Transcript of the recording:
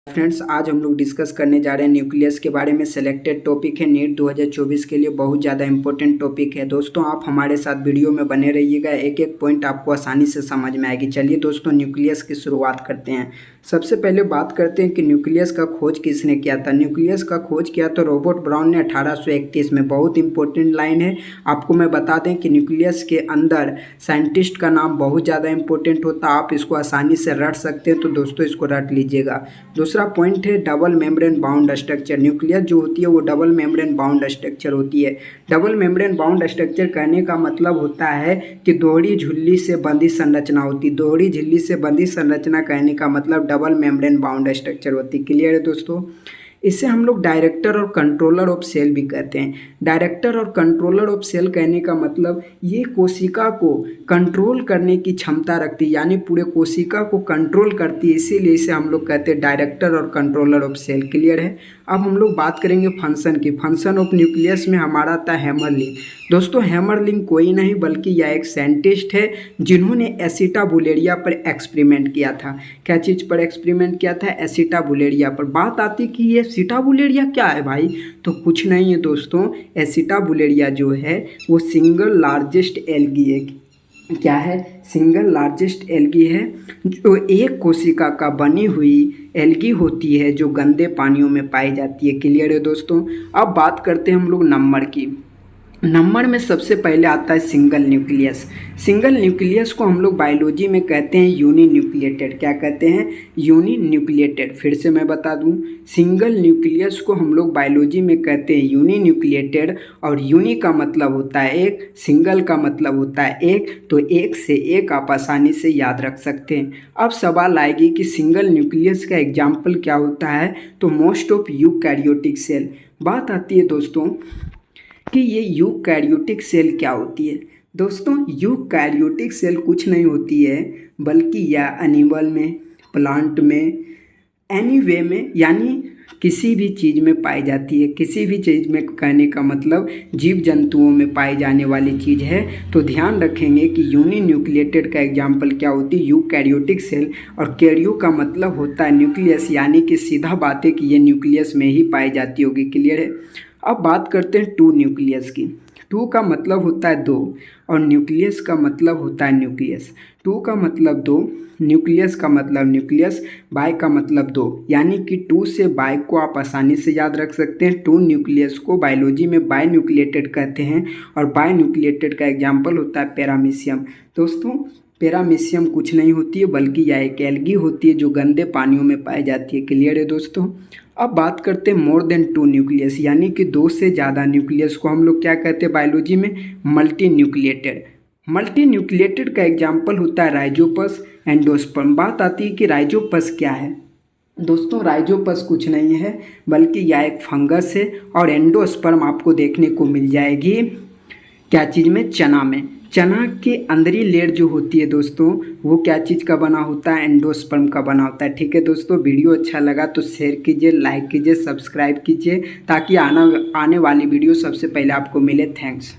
Friends, आज हम लोग डिस्कस करने जा रहे हैं न्यूक्लियस के बारे में। सिलेक्टेड टॉपिक है नीट 2024 के लिए, बहुत ज़्यादा इंपॉर्टेंट टॉपिक है। दोस्तों आप हमारे साथ वीडियो में बने रहिएगा, एक एक पॉइंट आपको आसानी से समझ में आएगी। चलिए दोस्तों, न्यूक्लियस की शुरुआत करते हैं। सबसे पहले बात करते हैं कि न्यूक्लियस का खोज किसने किया था। न्यूक्लियस का खोज किया तो रॉबर्ट ब्राउन ने 1831 में। बहुत इंपॉर्टेंट लाइन है, आपको मैं बता दें कि न्यूक्लियस के अंदर साइंटिस्ट का नाम बहुत ज़्यादा इंपॉर्टेंट होता है। आप इसको आसानी से रट सकते हैं, तो दोस्तों इसको रट लीजिएगा। दूसरा पॉइंट है double membrane bound structure. Nucleus जो होती है वो डबल मेम्ब्रेन बाउंड स्ट्रक्चर होती है। डबल मेम्ब्रेन बाउंड स्ट्रक्चर कहने का मतलब होता है कि दोहरी झिल्ली से बंधी संरचना होती है। दोहरी झिल्ली से बंधी संरचना कहने का मतलब डबल मेम्ब्रेन बाउंड स्ट्रक्चर होती है। क्लियर है दोस्तों। इसे हम लोग डायरेक्टर और कंट्रोलर ऑफ सेल भी कहते हैं। डायरेक्टर और कंट्रोलर ऑफ सेल कहने का मतलब ये कोशिका को कंट्रोल करने की क्षमता रखती है, यानी पूरे कोशिका को कंट्रोल करती है, इसीलिए इसे हम लोग कहते हैं डायरेक्टर और कंट्रोलर ऑफ सेल। क्लियर है। अब हम लोग बात करेंगे फंक्शन की। फंक्शन ऑफ न्यूक्लियस में हमारा था हैमरलिंक। दोस्तों हैमरलिंक कोई नहीं बल्कि यह एक साइंटिस्ट है जिन्होंने एसिटाबुलेरिया पर एक्सपेरिमेंट किया था। क्या चीज़ पर एक्सपेरिमेंट किया था? एसिटाबुलेरिया पर। बात आती कि ये एसिटाबुलेरिया क्या है भाई, तो कुछ नहीं है दोस्तों। एसिटाबुलेरिया जो है वो सिंगल लार्जेस्ट एल्गी है। क्या है? सिंगल लार्जेस्ट एल्गी है, जो एक कोशिका का बनी हुई एल्गी होती है जो गंदे पानियों में पाई जाती है। क्लियर है दोस्तों। अब बात करते हैं हम लोग नंबर की। नंबर में सबसे पहले आता है सिंगल न्यूक्लियस। सिंगल न्यूक्लियस को हम लोग बायोलॉजी में कहते हैं यूनी न्यूक्लिएटेड। क्या कहते हैं? Uninucleated. फिर से मैं बता दूं, सिंगल न्यूक्लियस को हम लोग बायोलॉजी में कहते हैं यूनी न्यूक्लिएटेड। और यूनी का मतलब होता है एक, सिंगल का मतलब होता है एक, तो एक से एक आप आसानी से याद रख सकते हैं। अब सवाल आएगी कि सिंगल न्यूक्लियस का एग्जाम्पल क्या होता है, तो मोस्ट ऑफ यूकैरियोटिक सेल। बात आती है दोस्तों कि ये यूकैरियोटिक सेल क्या होती है। दोस्तों यूकैरियोटिक सेल कुछ नहीं होती है बल्कि यह एनिमल में, प्लांट में, एनी वे में, यानी किसी भी चीज़ में पाई जाती है। किसी भी चीज़ में कहने का मतलब जीव जंतुओं में पाई जाने वाली चीज़ है। तो ध्यान रखेंगे कि यूनी न्यूक्लिएटेड का एग्जाम्पल क्या होती है? Eukaryotic cell. और कैरियो का मतलब होता है न्यूक्लियस, यानी कि सीधा बात है कि ये न्यूक्लियस में ही पाई जाती होगी। क्लियर है। अब बात करते हैं टू न्यूक्लियस की। टू का मतलब होता है दो और न्यूक्लियस का मतलब होता है न्यूक्लियस। टू का मतलब दो, न्यूक्लियस का मतलब न्यूक्लियस, बाय का मतलब दो, यानी कि टू से बाय को आप आसानी से याद रख सकते हैं। टू न्यूक्लियस को बायोलॉजी में बाय न्यूक्लिएटेड कहते हैं और बाय न्यूक्लिएटेड का एग्जाम्पल होता है पैरामीशियम। दोस्तों पैरामीशियम कुछ नहीं होती है बल्कि यह एक एल्गी होती है जो गंदे पानियों में पाई जाती है। क्लियर है दोस्तों। अब बात करते हैं मोर देन टू न्यूक्लियस, यानी कि दो से ज़्यादा न्यूक्लियस को हम लोग क्या कहते हैं बायोलॉजी में? Multi nucleated. मल्टी न्यूक्लिएटेड का एग्जाम्पल होता है राइजोपस, एंडोस्पर्म। बात आती है कि राइजोपस क्या है। दोस्तों राइजोपस कुछ नहीं है बल्कि यह एक फंगस है। और एंडोस्पर्म आपको देखने को मिल जाएगी क्या चीज़ में? चना में। चना के अंदरी लेयर जो होती है दोस्तों, वो क्या चीज़ का बना होता है? एंडोस्पर्म का बना होता है। ठीक है दोस्तों, वीडियो अच्छा लगा तो शेयर कीजिए, लाइक कीजिए, सब्सक्राइब कीजिए, ताकि आने वाली वीडियो सबसे पहले आपको मिले। थैंक्स।